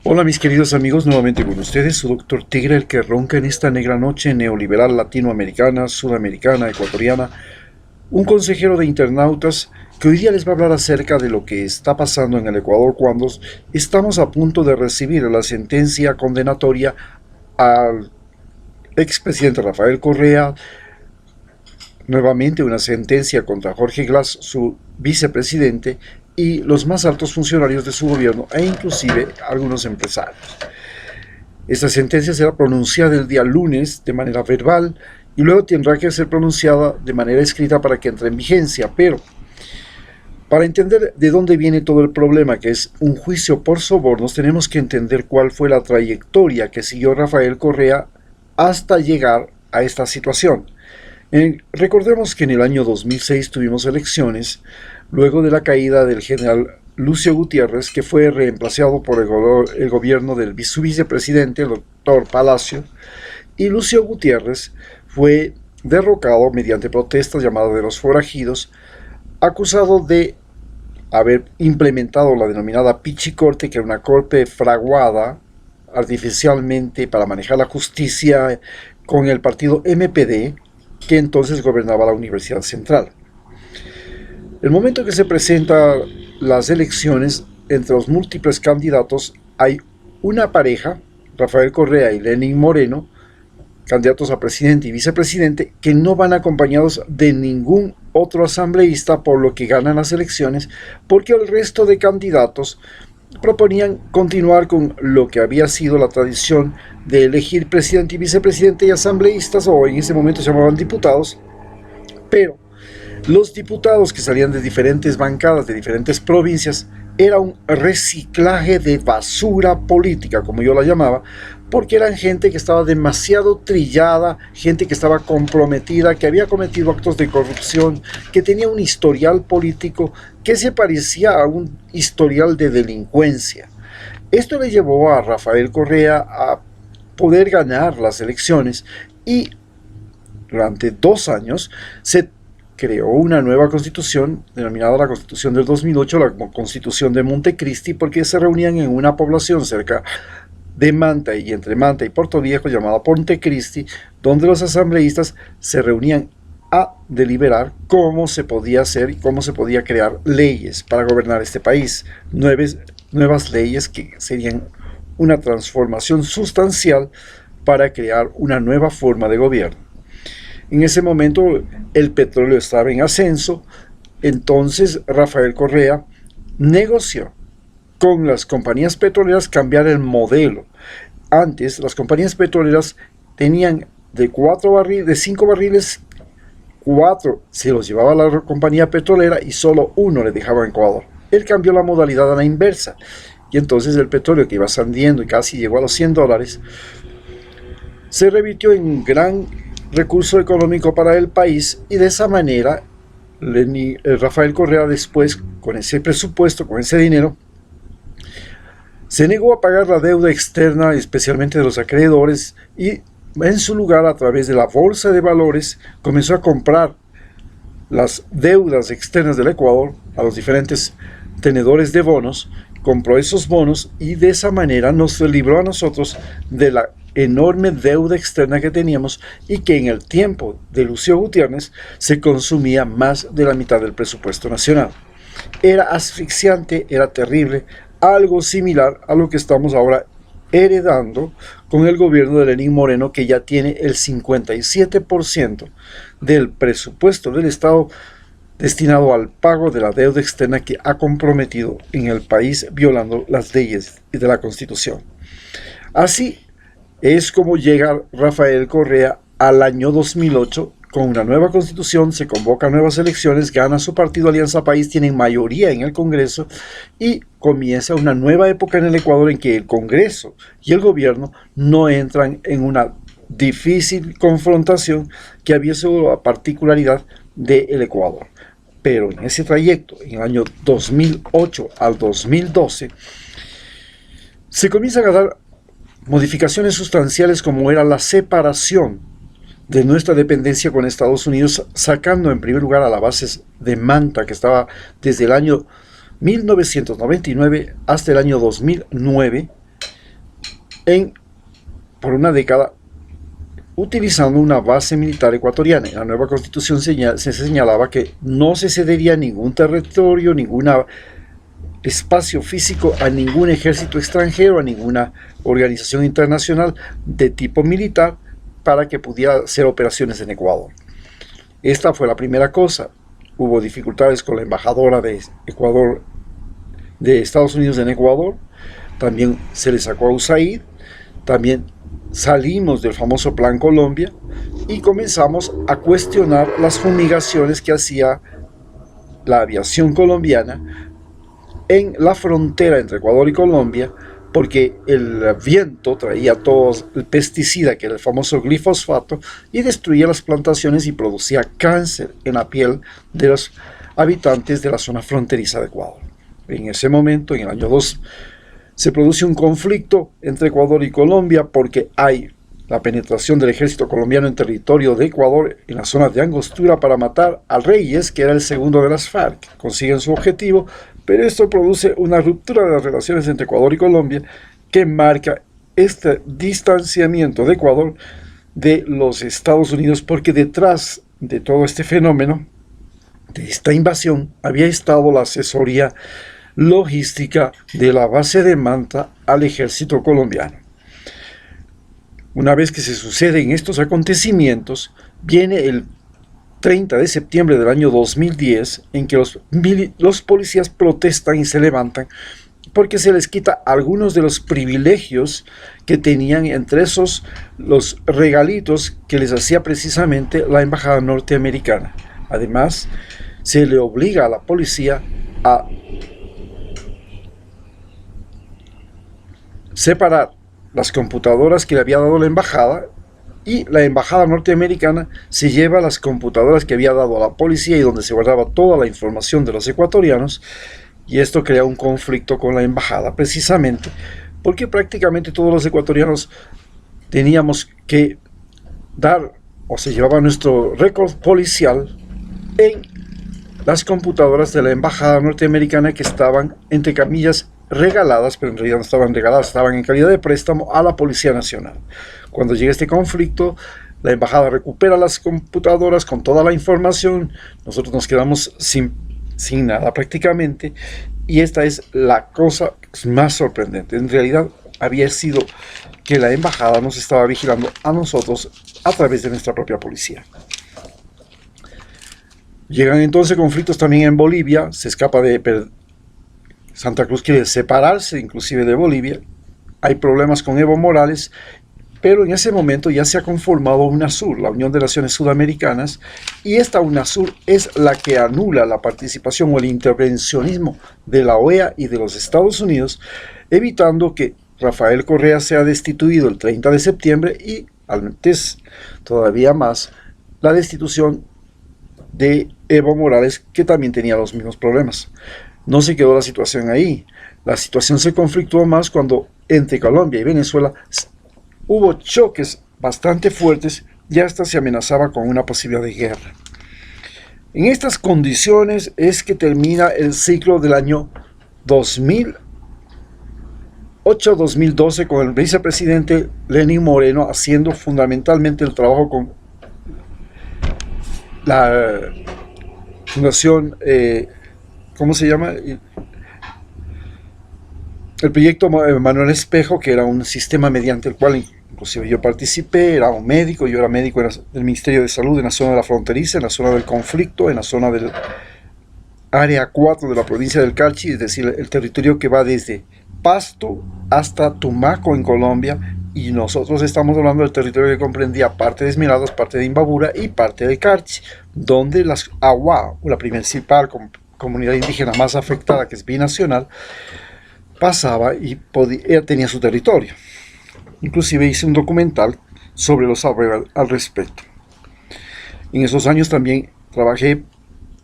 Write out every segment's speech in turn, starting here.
Hola mis queridos amigos, nuevamente con ustedes, su doctor Tigre, el que ronca en esta negra noche neoliberal latinoamericana, sudamericana, ecuatoriana, un consejero de internautas que hoy día les va a hablar acerca de lo que está pasando en el Ecuador cuando estamos a punto de recibir la sentencia condenatoria al expresidente Rafael Correa, nuevamente una sentencia contra Jorge Glass, su vicepresidente, y los más altos funcionarios de su gobierno e inclusive algunos empresarios. Esta sentencia será pronunciada el día lunes de manera verbal y luego tendrá que ser pronunciada de manera escrita para que entre en vigencia, pero para entender de dónde viene todo el problema, que es un juicio por sobornos, tenemos que entender cuál fue la trayectoria que siguió Rafael Correa hasta llegar a esta situación. Recordemos que en el año 2006 tuvimos elecciones, luego de la caída del general Lucio Gutiérrez, que fue reemplazado por el gobierno del su vicepresidente, el doctor Palacio, y Lucio Gutiérrez fue derrocado mediante protestas llamadas de los forajidos, acusado de haber implementado la denominada Pichicorte, que era una corte fraguada artificialmente para manejar la justicia con el partido MPD, que entonces gobernaba la Universidad Central. El momento que se presentan las elecciones, entre los múltiples candidatos hay una pareja, Rafael Correa y Lenín Moreno, candidatos a presidente y vicepresidente, que no van acompañados de ningún otro asambleísta, por lo que ganan las elecciones, porque el resto de candidatos proponían continuar con lo que había sido la tradición de elegir presidente y vicepresidente y asambleístas, o en ese momento se llamaban diputados, pero los diputados que salían de diferentes bancadas, de diferentes provincias, era un reciclaje de basura política, como yo la llamaba, porque eran gente que estaba demasiado trillada, gente que estaba comprometida, que había cometido actos de corrupción, que tenía un historial político que se parecía a un historial de delincuencia. Esto le llevó a Rafael Correa a poder ganar las elecciones y durante 2 años se creó una nueva constitución denominada la Constitución del 2008, la Constitución de Montecristi, porque se reunían en una población cerca de Manta y entre Manta y Puerto Viejo llamada Montecristi, donde los asambleístas se reunían a deliberar cómo se podía hacer y cómo se podía crear leyes para gobernar este país, nuevas leyes que serían una transformación sustancial para crear una nueva forma de gobierno. En ese momento el petróleo estaba en ascenso, entonces Rafael Correa negoció con las compañías petroleras cambiar el modelo. Antes las compañías petroleras tenían de 5 barriles, 4 se los llevaba la compañía petrolera y solo 1 le dejaba en Ecuador. Él cambió la modalidad a la inversa y entonces el petróleo, que iba ascendiendo y casi llegó a los $100, se revirtió en un gran recurso económico para el país, y de esa manera Rafael Correa después, con ese presupuesto, con ese dinero, se negó a pagar la deuda externa, especialmente de los acreedores, y en su lugar, a través de la bolsa de valores, comenzó a comprar las deudas externas del Ecuador a los diferentes tenedores de bonos, compró esos bonos y de esa manera nos libró a nosotros de la enorme deuda externa que teníamos, y que en el tiempo de Lucio Gutiérrez se consumía más de la mitad del presupuesto nacional. Era asfixiante, era terrible, algo similar a lo que estamos ahora heredando con el gobierno de Lenín Moreno, que ya tiene el 57% del presupuesto del Estado destinado al pago de la deuda externa que ha comprometido en el país, violando las leyes de la Constitución. Así es como llega Rafael Correa al año 2008 con una nueva constitución, se convocan nuevas elecciones, gana su partido Alianza País, tienen mayoría en el Congreso y comienza una nueva época en el Ecuador en que el Congreso y el gobierno no entran en una difícil confrontación que había sido la particularidad del Ecuador. Pero en ese trayecto, en el año 2008 al 2012, se comienzan a dar modificaciones sustanciales, como era la separación de nuestra dependencia con Estados Unidos, sacando en primer lugar a la base de Manta, que estaba desde el año 1999 hasta el año 2009, por una década utilizando una base militar ecuatoriana. En la nueva constitución se señalaba que no se cedería ningún territorio, ningún espacio físico a ningún ejército extranjero, a ninguna organización internacional de tipo militar para que pudiera hacer operaciones en Ecuador. Esta fue la primera cosa. Hubo dificultades con la embajadora de Ecuador, de Estados Unidos en Ecuador. También se le sacó a USAID. También salimos del famoso Plan Colombia y comenzamos a cuestionar las fumigaciones que hacía la aviación colombiana en la frontera entre Ecuador y Colombia, porque el viento traía todo el pesticida, que era el famoso glifosfato, y destruía las plantaciones y producía cáncer en la piel de los habitantes de la zona fronteriza de Ecuador. En ese momento, en el año 2, se produce un conflicto entre Ecuador y Colombia porque hay la penetración del ejército colombiano en territorio de Ecuador en la zona de Angostura para matar al Reyes, que era el segundo de las FARC. Consiguen su objetivo, pero esto produce una ruptura de las relaciones entre Ecuador y Colombia que marca este distanciamiento de Ecuador de los Estados Unidos, porque detrás de todo este fenómeno, de esta invasión, había estado la asesoría logística de la base de Manta al ejército colombiano. Una vez que se suceden estos acontecimientos, viene el 30 de septiembre del año 2010, en que los policías protestan y se levantan porque se les quita algunos de los privilegios que tenían, entre esos los regalitos que les hacía precisamente la embajada norteamericana. Además, se le obliga a la policía a separar las computadoras que le había dado la embajada, y la embajada norteamericana se lleva las computadoras que había dado a la policía y donde se guardaba toda la información de los ecuatorianos, y esto crea un conflicto con la embajada, precisamente porque prácticamente todos los ecuatorianos teníamos que dar, o se llevaba nuestro récord policial en las computadoras de la embajada norteamericana, que estaban, entre comillas, regaladas, pero en realidad no estaban regaladas, estaban en calidad de préstamo a la Policía Nacional. Cuando llega este conflicto, la embajada recupera las computadoras con toda la información, nosotros nos quedamos sin nada prácticamente, y esta es la cosa más sorprendente. En realidad había sido que la embajada nos estaba vigilando a nosotros a través de nuestra propia policía. Llegan entonces conflictos también en Bolivia. Se escapa de Santa Cruz, quiere separarse inclusive de Bolivia. Hay problemas con Evo Morales, pero en ese momento ya se ha conformado UNASUR, la Unión de Naciones Sudamericanas, y esta UNASUR es la que anula la participación o el intervencionismo de la OEA y de los Estados Unidos, evitando que Rafael Correa sea destituido el 30 de septiembre y antes todavía más la destitución de Evo Morales, que también tenía los mismos problemas. No se quedó la situación ahí. La situación se conflictuó más cuando entre Colombia y Venezuela hubo choques bastante fuertes y hasta se amenazaba con una posibilidad de guerra. En estas condiciones es que termina el ciclo del año 2008-2012 con el vicepresidente Lenín Moreno haciendo fundamentalmente el trabajo con la fundación, ¿cómo se llama? El proyecto Manuel Espejo, que era un sistema mediante el cual inclusive yo participé, era un médico, yo era médico del Ministerio de Salud en la zona de la fronteriza, en la zona del conflicto, en la zona del área 4 de la provincia del Carchi, es decir, el territorio que va desde Pasto hasta Tumaco en Colombia, y nosotros estamos hablando del territorio que comprendía parte de Esmeraldas, parte de Imbabura y parte del Carchi, donde las Agua, la principal comunidad indígena más afectada, que es binacional, pasaba y tenía su territorio. Inclusive hice un documental sobre los saberes al respecto. En esos años también trabajé,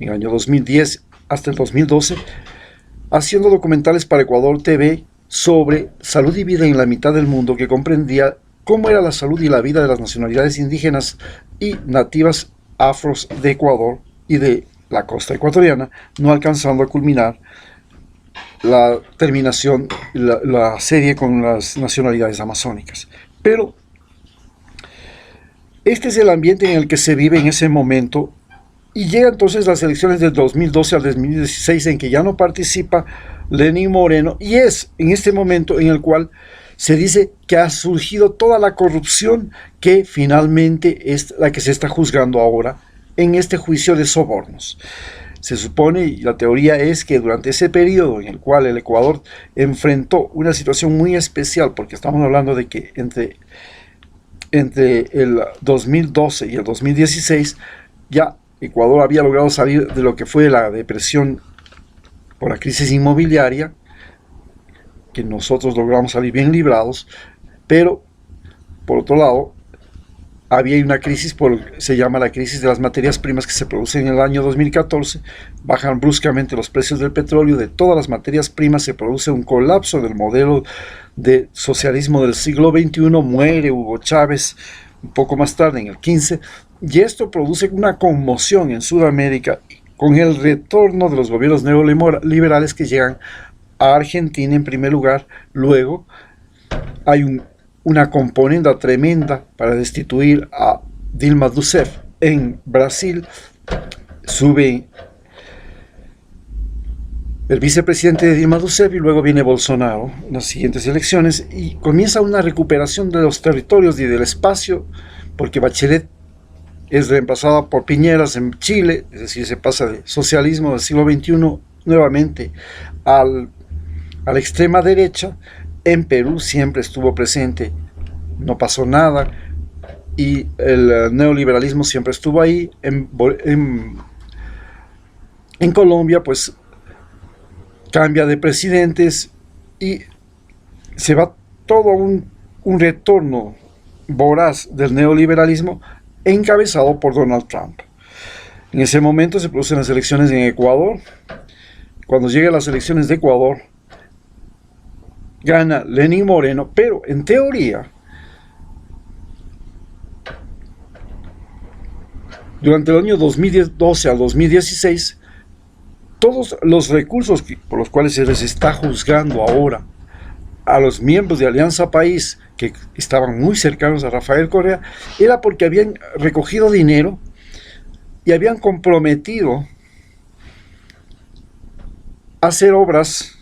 en el año 2010 hasta el 2012, haciendo documentales para Ecuador TV sobre salud y vida en la mitad del mundo, que comprendía cómo era la salud y la vida de las nacionalidades indígenas y nativas afros de Ecuador y de la costa ecuatoriana, no alcanzando a culminar la terminación, la serie con las nacionalidades amazónicas. Pero este es el ambiente en el que se vive en ese momento, y llega entonces las elecciones del 2012 al 2016 en que ya no participa Lenín Moreno, y es en este momento en el cual se dice que ha surgido toda la corrupción que finalmente es la que se está juzgando ahora en este juicio de sobornos. Se supone, y la teoría es que durante ese periodo en el cual el Ecuador enfrentó una situación muy especial, porque estamos hablando de que entre el 2012 y el 2016 ya Ecuador había logrado salir de lo que fue la depresión por la crisis inmobiliaria, que nosotros logramos salir bien librados, pero por otro lado había una crisis, se llama la crisis de las materias primas, que se produce en el año 2014, bajan bruscamente los precios del petróleo, de todas las materias primas, se produce un colapso del modelo de socialismo del siglo XXI, muere Hugo Chávez un poco más tarde, en el 15, y esto produce una conmoción en Sudamérica, con el retorno de los gobiernos neoliberales que llegan a Argentina en primer lugar. Luego hay una componenda tremenda para destituir a Dilma Rousseff en Brasil. Sube el vicepresidente de Dilma Rousseff y luego viene Bolsonaro en las siguientes elecciones, y comienza una recuperación de los territorios y del espacio, porque Bachelet es reemplazada por Piñeras en Chile, es decir, se pasa de socialismo del siglo XXI nuevamente a la extrema derecha. En Perú siempre estuvo presente, no pasó nada, y el neoliberalismo siempre estuvo ahí. En Colombia, pues, cambia de presidentes y se va todo un retorno voraz del neoliberalismo encabezado por Donald Trump. En ese momento se producen las elecciones en Ecuador. Cuando llegan las elecciones de Ecuador, gana Lenín Moreno, pero en teoría, durante el año 2012 al 2016, todos los recursos por los cuales se les está juzgando ahora a los miembros de Alianza País, que estaban muy cercanos a Rafael Correa, era porque habían recogido dinero y habían comprometido a hacer obras,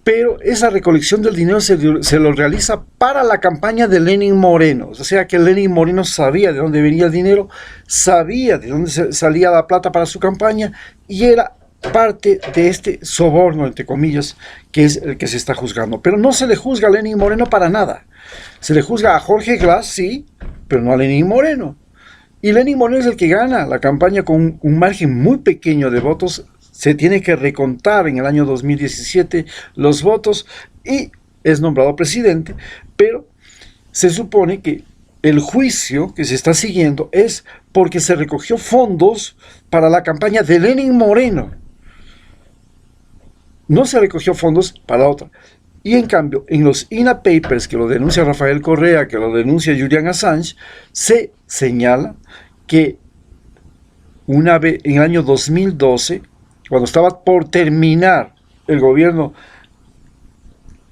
pero esa recolección del dinero se lo realiza para la campaña de Lenín Moreno. O sea que Lenín Moreno sabía de dónde venía el dinero, sabía de dónde salía la plata para su campaña, y era parte de este soborno, entre comillas, que es el que se está juzgando. Pero no se le juzga a Lenín Moreno para nada. Se le juzga a Jorge Glass, sí, pero no a Lenín Moreno. Y Lenín Moreno es el que gana la campaña con un margen muy pequeño de votos. Se tiene que recontar en el año 2017 los votos y es nombrado presidente, pero se supone que el juicio que se está siguiendo es porque se recogió fondos para la campaña de Lenín Moreno. No se recogió fondos para otra. Y en cambio, en los INA Papers, que lo denuncia Rafael Correa, que lo denuncia Julian Assange, se señala que una vez en el año 2012, cuando estaba por terminar el gobierno,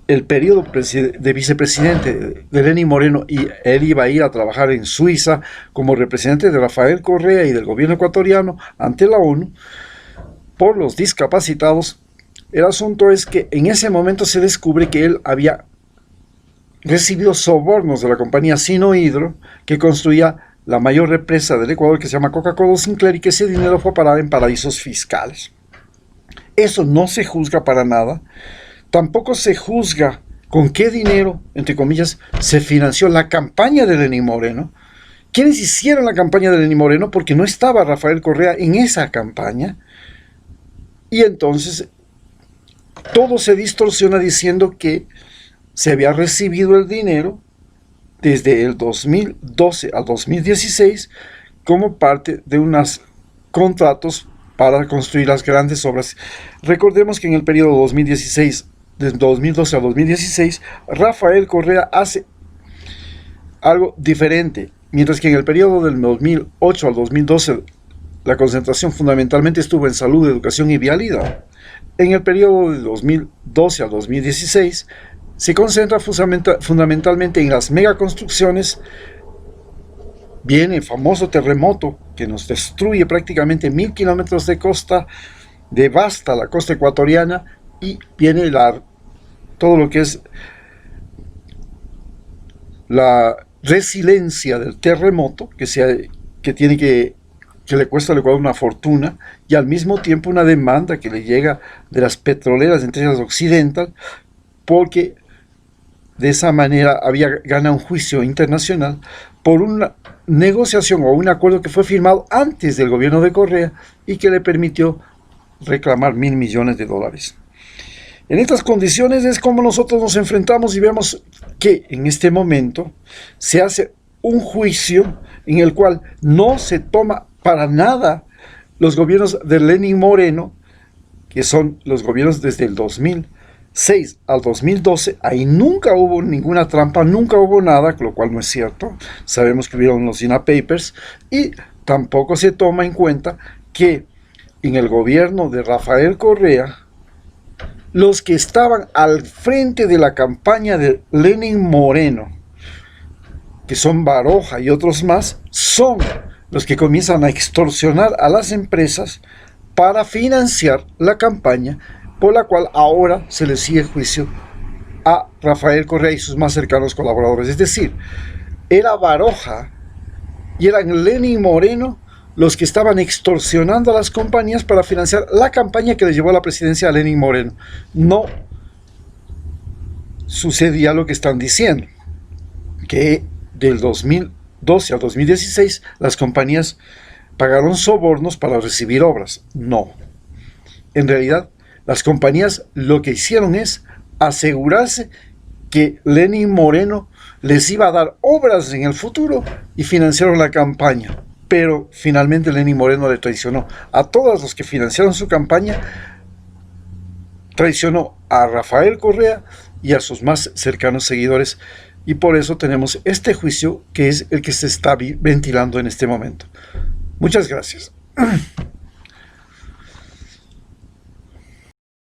el periodo de vicepresidente de Lenín Moreno, y él iba a ir a trabajar en Suiza como representante de Rafael Correa y del gobierno ecuatoriano ante la ONU por los discapacitados. El asunto es que en ese momento se descubre que él había recibido sobornos de la compañía Sinohydro, que construía la mayor represa del Ecuador, que se llama Coca-Cola Sinclair, y que ese dinero fue a parar en paraísos fiscales. Eso no se juzga para nada. Tampoco se juzga con qué dinero, entre comillas, se financió la campaña de Lenín Moreno. ¿Quiénes hicieron la campaña de Lenín Moreno? Porque no estaba Rafael Correa en esa campaña. Y entonces todo se distorsiona diciendo que se había recibido el dinero desde el 2012 al 2016 como parte de unos contratos para construir las grandes obras. Recordemos que en el periodo 2016, de 2012 a 2016, Rafael Correa hace algo diferente, mientras que en el periodo del 2008 al 2012 la concentración fundamentalmente estuvo en salud, educación y vialidad. en el periodo de 2012 al 2016 se concentra fundamentalmente en las megaconstrucciones. Viene el famoso terremoto que nos destruye prácticamente 1000 kilómetros de costa, devasta la costa ecuatoriana, y viene todo lo que es la resiliencia del terremoto, que le cuesta al Ecuador una fortuna, y al mismo tiempo una demanda que le llega de las petroleras, entre ellas Occidental, porque de esa manera gana un juicio internacional por una negociación o un acuerdo que fue firmado antes del gobierno de Correa y que le permitió reclamar $1.000 millones. En estas condiciones es como nosotros nos enfrentamos y vemos que en este momento se hace un juicio en el cual no se toma para nada los gobiernos de Lenín Moreno, que son los gobiernos desde el 2006 al 2012, ahí nunca hubo ninguna trampa, nunca hubo nada, lo cual no es cierto. Sabemos que hubieron los INA Papers, y tampoco se toma en cuenta que en el gobierno de Rafael Correa, los que estaban al frente de la campaña de Lenín Moreno, que son Baroja y otros más, son los que comienzan a extorsionar a las empresas para financiar la campaña, por la cual ahora se le sigue juicio a Rafael Correa y sus más cercanos colaboradores. Es decir, era Baroja y eran Lenín Moreno los que estaban extorsionando a las compañías para financiar la campaña que le llevó a la presidencia a Lenín Moreno. No sucedía lo que están diciendo, que del 2012 al 2016 las compañías pagaron sobornos para recibir obras. No. En realidad, las compañías lo que hicieron es asegurarse que Lenín Moreno les iba a dar obras en el futuro y financiaron la campaña. Pero finalmente Lenín Moreno le traicionó a todos los que financiaron su campaña, traicionó a Rafael Correa y a sus más cercanos seguidores, y por eso tenemos este juicio que es el que se está ventilando en este momento. Muchas gracias.